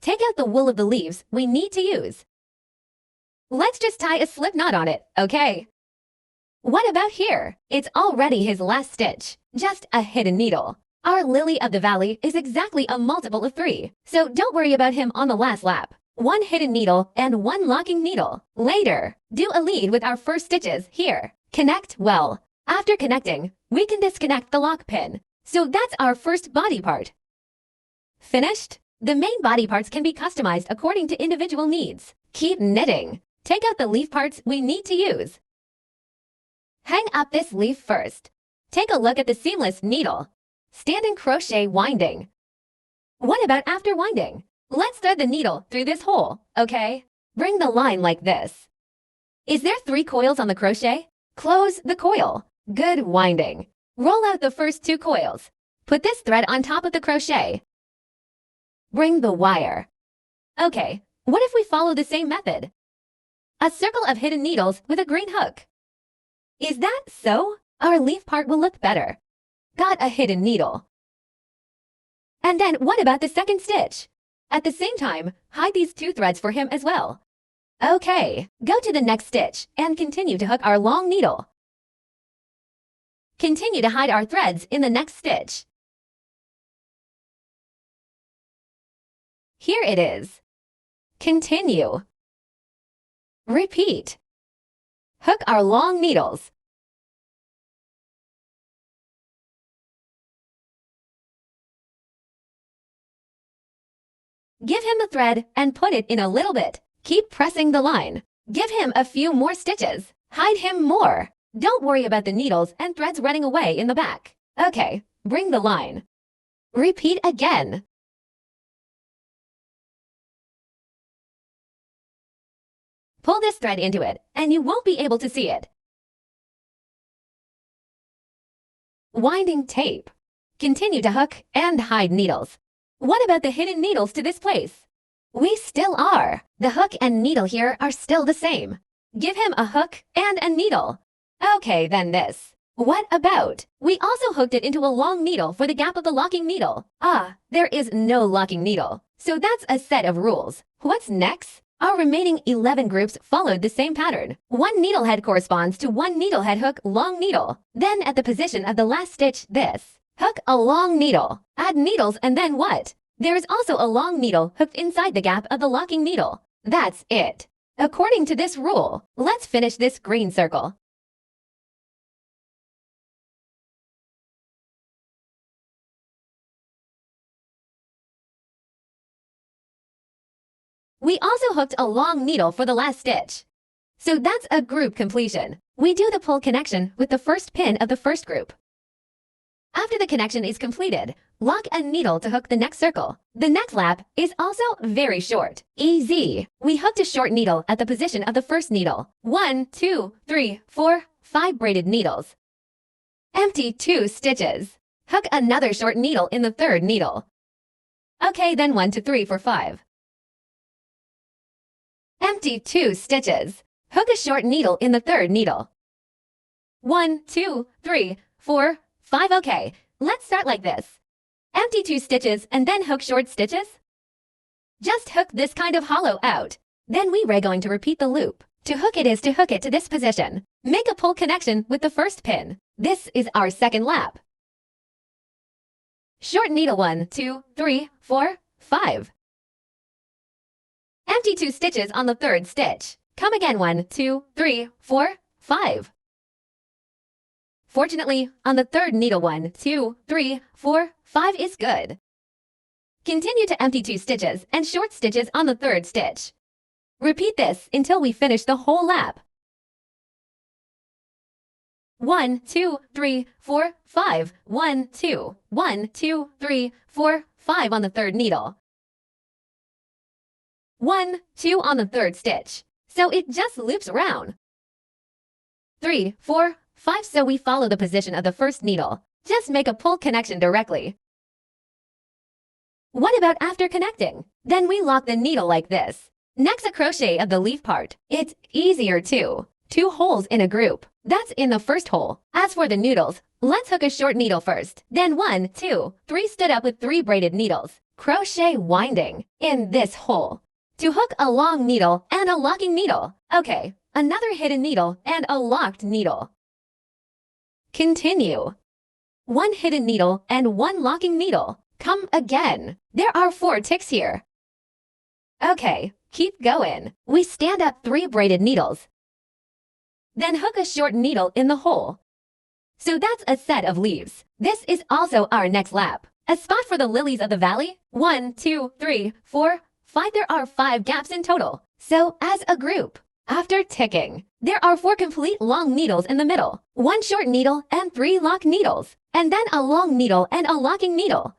take out the wool of the leaves we need to use. Let's just tie a slip knot on it, okay? What about here? It's already his last stitch, just a hidden needle. Our lily of the valley is exactly a multiple of 3, so don't worry about him on the last lap. 1 hidden needle and 1 locking needle. Later, do a lead with our first stitches here. Connect well. After connecting, we can disconnect the lock pin. So that's our first body part. Finished? The main body parts can be customized according to individual needs. Keep knitting. Take out the leaf parts we need to use. Hang up this leaf first. Take a look at the seamless needle. Stand in crochet winding. What about after winding? Let's thread the needle through this hole, okay? Bring the line like this. Is there 3 coils on the crochet? Close the coil. Good winding. Roll out the first 2 coils. Put this thread on top of the crochet. Bring the wire. Okay, what if we follow the same method? A circle of hidden needles with a green hook. Is that so? Our leaf part will look better. Got a hidden needle. And then what about the second stitch? At the same time, hide these 2 threads for him as well. Okay, go to the next stitch and continue to hook our long needle. Continue to hide our threads in the next stitch. Here it is. Continue. Repeat. Hook our long needles. Give him the thread and put it in a little bit. Keep pressing the line. Give him a few more stitches. Hide him more. Don't worry about the needles and threads running away in the back. Okay, bring the line. Repeat again. Pull this thread into it, and you won't be able to see it. Winding tape. Continue to hook and hide needles. What about the hidden needles to this place? We still are. The hook and needle here are still the same. Give him a hook and a needle. Okay, then this. What about? We also hooked it into a long needle for the gap of the locking needle. Ah, there is no locking needle. So that's a set of rules. What's next? Our remaining 11 groups followed the same pattern. 1 needle head corresponds to 1 needle head hook long needle. Then at the position of the last stitch, this. Hook a long needle. Add needles and then what? There is also a long needle hooked inside the gap of the locking needle. That's it. According to this rule, let's finish this green circle. We also hooked a long needle for the last stitch. So that's a group completion. We do the pull connection with the first pin of the first group. After the connection is completed, lock a needle to hook the next circle. The next lap is also very short. Easy. We hooked a short needle at the position of the first needle. 1, 2, 3, 4, 5 braided needles. Empty 2 stitches. Hook another short needle in the third needle. Okay, then 1, 2, 3, 4, 5. Empty 2 stitches. Hook a short needle in the third needle. 1, 2, 3, 4, 5. Okay, let's start like this. Empty 2 stitches and then hook short stitches. Just hook this kind of hollow out. Then we're going to repeat the loop. To hook it is to hook it to this position. Make a pull connection with the first pin. This is our second lap. Short needle 1, 2, 3, 4, 5. Empty 2 stitches on the third stitch. Come again 1, 2, 3, 4, 5. Fortunately, on the third needle 1, 2, 3, 4, 5 is good. Continue to empty 2 stitches and short stitches on the third stitch. Repeat this until we finish the whole lap. 1, 2, 3, 4, 5. 1, 2, 1, 2, 3, 4, 5 on the third needle. 1, 2 on the third stitch. So it just loops around. 3, 4, 5. So we follow the position of the first needle. Just make a pull connection directly. What about after connecting? Then we lock the needle like this. Next, a crochet of the leaf part. It's easier too. 2 holes in a group. That's in the first hole. As for the noodles, let's hook a short needle first. Then 1, 2, 3 stood up with 3 braided needles. crochet winding in this hole to hook a long needle and a locking needle. Okay, another hidden needle and a locked needle. Continue. One hidden needle and one locking needle. Come again. There are 4 ticks here. Okay, keep going. We stand up 3 braided needles. Then hook a short needle in the hole. So that's a set of leaves. This is also our next lap. A spot for the lilies of the valley. 1, 2, 3, 4, 5. There are 5 gaps in total. So as a group, after ticking, there are 4 complete long needles in the middle, 1 short needle and 3 lock needles, and then a long needle and a locking needle.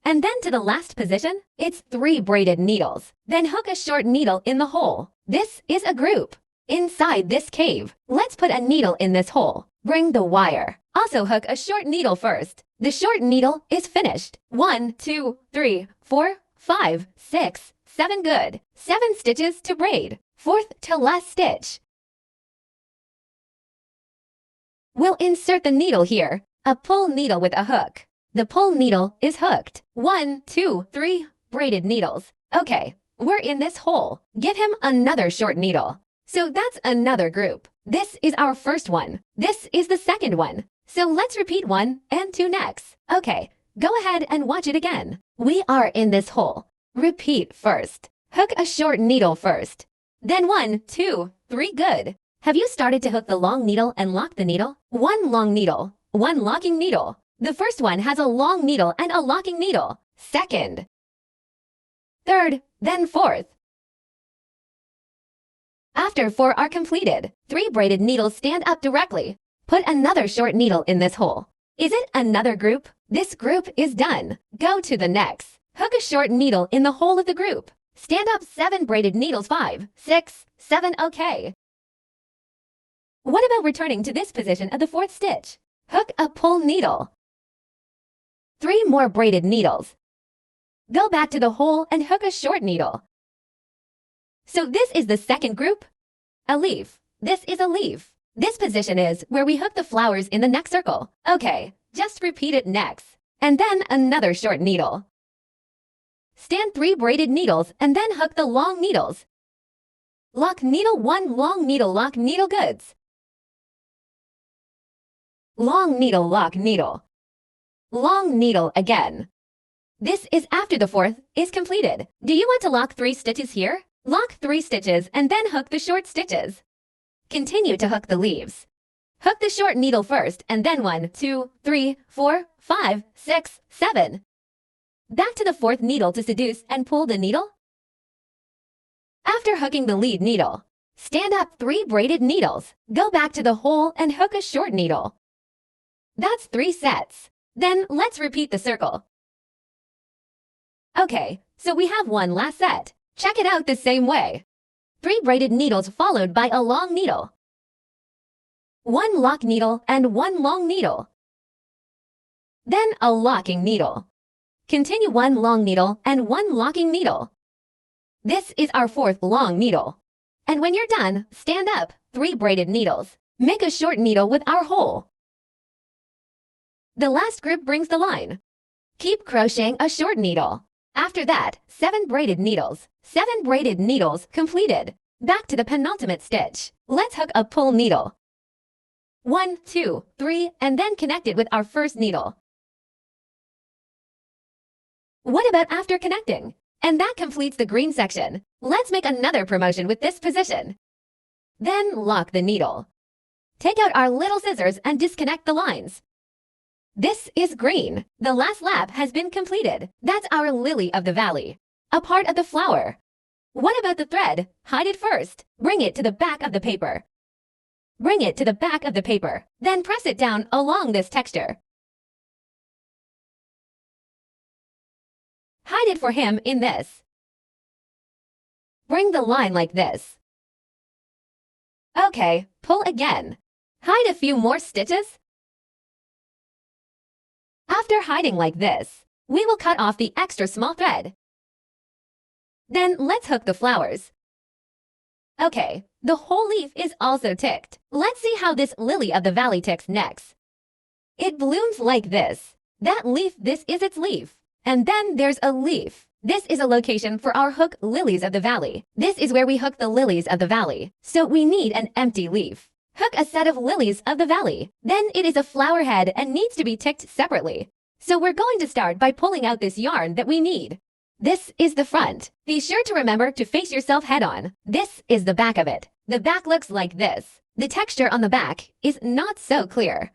And then to the last position, it's 3 braided needles. Then hook a short needle in the hole. This is a group. Inside this cave, let's put a needle in this hole. Bring the wire. Also hook a short needle first. The short needle is finished. 1, 2, 3, 4, 5, 6, 7. Good. 7 stitches to braid. 4th to last stitch. We'll insert the needle here. A pull needle with a hook. The pull needle is hooked. 1, 2, 3 braided needles. Okay, we're in this hole. Give him another short needle. So that's another group. This is our first one. This is the second one. So let's repeat 1 and 2 next. Okay, go ahead and watch it again. We are in this hole. Repeat first. Hook a short needle first. Then 1, 2, 3. Good. Have you started to hook the long needle and lock the needle? 1 long needle, 1 locking needle. The first one has a long needle and a locking needle. Second, third, then 4th. After 4 are completed, 3 braided needles stand up directly. Put another short needle in this hole. Is it another group? This group is done. Go to the next. Hook a short needle in the hole of the group. Stand up 7 braided needles. 5, 6, 7. Okay. What about returning to this position of the 4th stitch? Hook a pull needle. 3 more braided needles. Go back to the hole and hook a short needle. So this is the second group. A leaf. This is a leaf. This position is where we hook the flowers in the next circle. Okay, just repeat it next. And then another short needle. Stand 3 braided needles and then hook the long needles. Lock needle. 1 long needle, lock needle. Goods. Long needle, lock needle. Long needle again. This is after the 4th is completed. Do you want to lock 3 stitches here? Lock 3 stitches and then hook the short stitches. Continue to hook the leaves. Hook the short needle first and then 1, 2, 3, 4, 5, 6, 7. Back to the 4th needle to seduce and pull the needle. After hooking the lead needle, stand up 3 braided needles. Go back to the hole and hook a short needle. That's 3 sets. Then let's repeat the circle. Okay, so we have 1 last set. Check it out the same way. 3 braided needles followed by a long needle. 1 lock needle and 1 long needle. Then a locking needle. Continue 1 long needle and 1 locking needle. This is our 4th long needle. And when you're done, stand up 3 braided needles. Make a short needle with our hole. The last group brings the line. Keep crocheting a short needle. After that, 7 braided needles. 7 braided needles completed. Back to the penultimate stitch. Let's hook a pull needle. 1, 2, 3, and then connect it with our first needle. What about after connecting? And that completes the green section. Let's make another promotion with this position. Then lock the needle. Take out our little scissors and disconnect the lines. This is green. The last lap has been completed. That's our lily of the valley, a part of the flower. What about the thread? Hide it first. Bring it to the back of the paper. Bring it to the back of the paper. Then press it down along this texture. Hide it for him in this. Bring the line like this. Okay, pull again. Hide a few more stitches. After hiding like this, we will cut off the extra small thread. Then let's hook the flowers. Okay, the whole leaf is also ticked. Let's see how this lily of the valley ticks next. It blooms like this. That leaf, this is its leaf. And then there's a leaf. This is a location for our hook lilies of the valley. This is where we hook the lilies of the valley. So we need an empty leaf. Hook a set of lilies of the valley. Then it is a flower head and needs to be ticked separately. So we're going to start by pulling out this yarn that we need. This is the front. Be sure to remember to face yourself head on. This is the back of it. The back looks like this. The texture on the back is not so clear.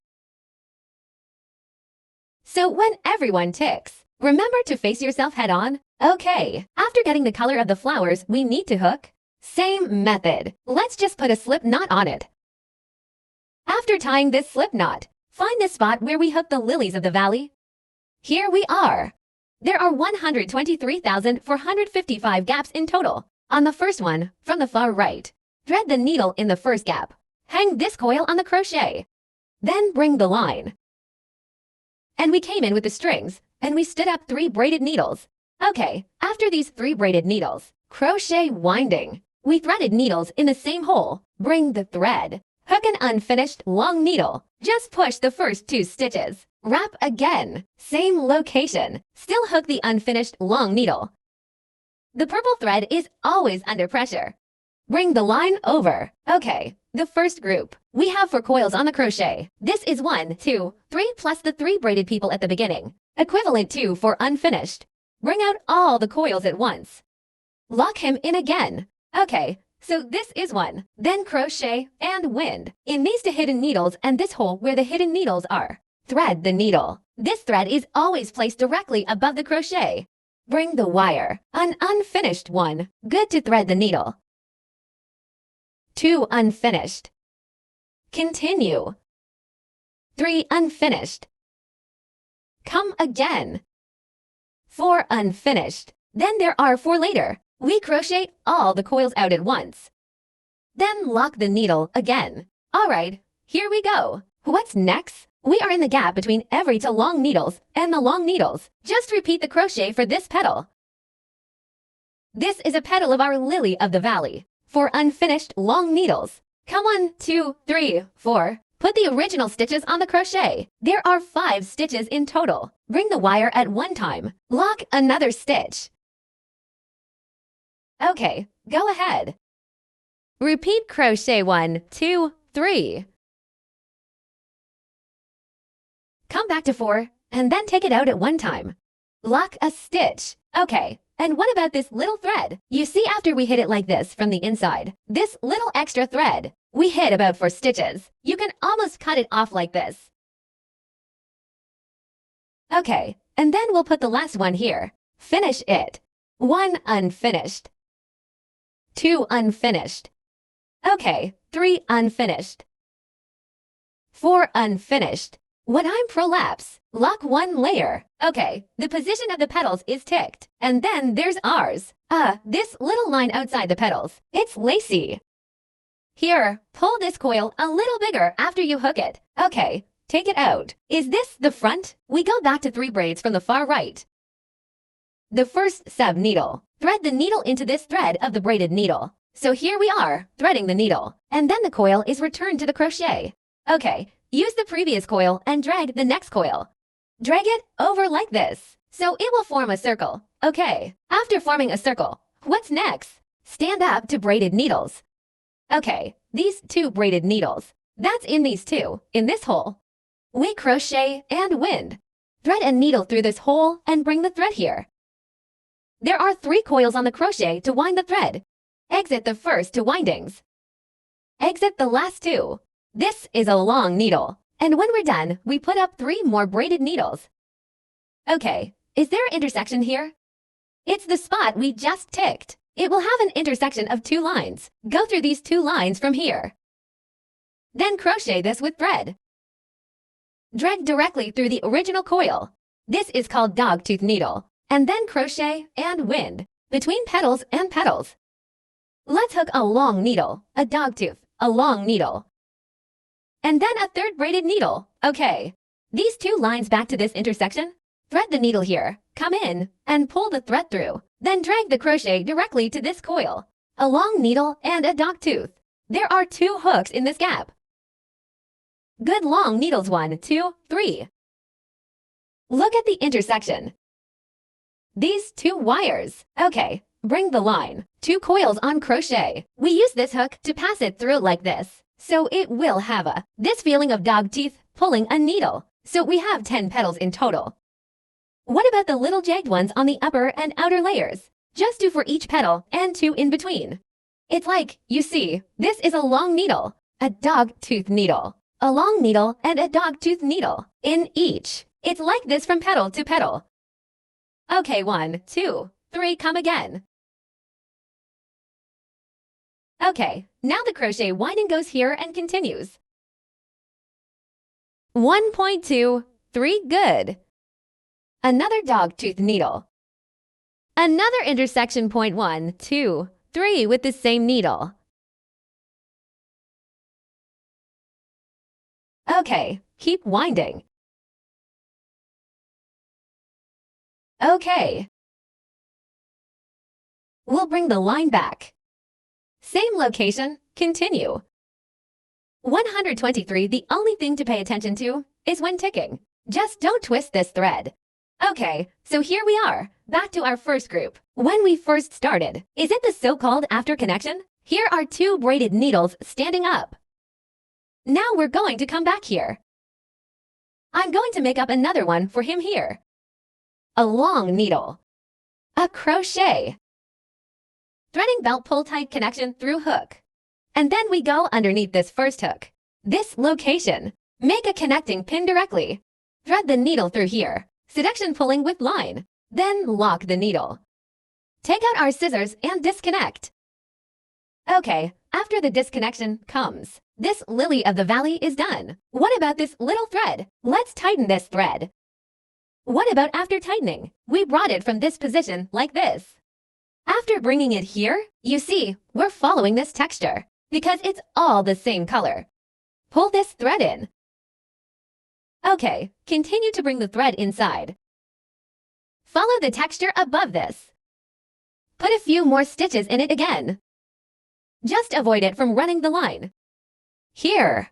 So when everyone ticks, remember to face yourself head on. Okay, after getting the color of the flowers we need to hook, same method. Let's just put a slip knot on it. After tying this slip knot, find the spot where we hook the lilies of the valley. Here we are. There are 123,455 gaps in total. On the first one, from the far right, thread the needle in the first gap. Hang this coil on the crochet. Then bring the line. And we came in with the strings, and we stood up 3 braided needles. Okay, after these 3 braided needles, crochet winding. We threaded needles in the same hole. Bring the thread. Hook an unfinished long needle. Just push the first 2 stitches. Wrap again. Same location. Still hook the unfinished long needle. The purple thread is always under pressure. Bring the line over. Okay, the first group we have for coils on the crochet. This is 1, 2, 3 plus the 3 braided people at the beginning. Equivalent to for unfinished. Bring out all the coils at once. Lock him in again. Okay, so this is 1. Then crochet and wind. In these 2 hidden needles and this hole where the hidden needles are. Thread the needle. This thread is always placed directly above the crochet. Bring the wire. An unfinished one. Good to thread the needle. 2 unfinished. Continue. 3 unfinished. Come again. 4 unfinished. Then there are 4 later. We crochet all the coils out at once. Then lock the needle again. Alright, here we go. What's next? We are in the gap between every 2 long needles and the long needles. Just repeat the crochet for this petal. This is a petal of our lily of the valley. For unfinished long needles. Come 1, 2, 3, 4. Put the original stitches on the crochet. There are 5 stitches in total. Bring the wire at one time. Lock another stitch. Okay, go ahead. Repeat crochet 1, 2, 3. Come back to 4, and then take it out at one time. Lock a stitch. Okay, and what about this little thread? You see after we hit it like this from the inside, this little extra thread, we hit about 4 stitches. You can almost cut it off like this. Okay, and then we'll put the last one here. Finish it. 1 unfinished. 2 unfinished. Okay, 3 unfinished. 4 unfinished. When I'm prolapse, lock 1 layer. Okay, the position of the petals is ticked. And then there's ours. This little line outside the petals. It's lacy. Here, pull this coil a little bigger after you hook it. Okay, take it out. Is this the front? We go back to 3 braids from the far right. The first sub needle. Thread the needle into this thread of the braided needle. So here we are, threading the needle. And then the coil is returned to the crochet. Okay. Use the previous coil and drag the next coil. Drag it over like this, so it will form a circle. Okay, after forming a circle, what's next? Stand up to braided needles. Okay, these 2 braided needles. That's in these 2, in this hole. We crochet and wind. Thread a needle through this hole and bring the thread here. There are 3 coils on the crochet to wind the thread. Exit the first 2 windings. Exit the last 2. This is a long needle, and when we're done, we put up 3 more braided needles. Okay, is there an intersection here? It's the spot we just ticked. It will have an intersection of 2 lines. Go through these 2 lines from here. Then crochet this with thread. Drag directly through the original coil. This is called dogtooth needle. And then crochet and wind between petals and petals. Let's hook a long needle, a dogtooth, a long needle. And then a 3rd braided needle. Okay. These 2 lines back to this intersection. Thread the needle here, come in, and pull the thread through. Then drag the crochet directly to this coil. A long needle and a dogtooth. There are 2 hooks in this gap. Good long needles 1, 2, 3. Look at the intersection. these 2 wires. Okay, bring the line. 2 coils on crochet. We use this hook to pass it through like this, so it will have this feeling of dog teeth pulling a needle. So we have 10 petals in total. What about the little jagged ones on the upper and outer layers? Just 2 for each petal and 2 in between. It's like, you see, this is a long needle, a dog tooth needle, a long needle and a dog tooth needle in each. It's like this from petal to petal. Okay, 1, 2, 3, come again. Okay, now the crochet winding goes here and continues. 1.2, 3, good. Another dog tooth needle. Another intersection point 1, 2, 3 with the same needle. Okay, keep winding. Okay. We'll bring the line back. Same location, continue. 123, the only thing to pay attention to is when ticking. Just don't twist this thread. Okay, so here we are, back to our first group. When we first started, is it the so-called after connection? Here are 2 braided needles standing up. Now we're going to come back here. I'm going to make up another one for him here. A long needle. A crochet. Threading belt pull tight connection through hook. And then we go underneath this first hook. This location. Make a connecting pin directly. Thread the needle through here. Seduction pulling with line. Then lock the needle. Take out our scissors and disconnect. Okay, after the disconnection comes. This lily of the valley is done. What about this little thread? Let's tighten this thread. What about after tightening? We brought it from this position like this. After bringing it here, you see, we're following this texture because it's all the same color. Pull this thread in. Okay, continue to bring the thread inside. Follow the texture above this. Put a few more stitches in it again. Just avoid it from running the line. Here.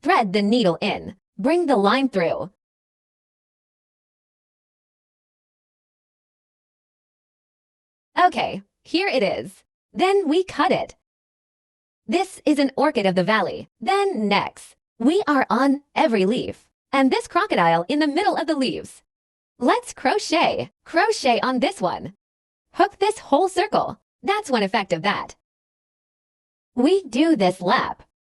Thread the needle in. Bring the line through. Okay, here it is. Then we cut it. This is an orchid of the valley. Then next, we are on every leaf. And this crocodile in the middle of the leaves. Let's crochet. Crochet on this one. Hook this whole circle. That's one effect of that. We do this lap.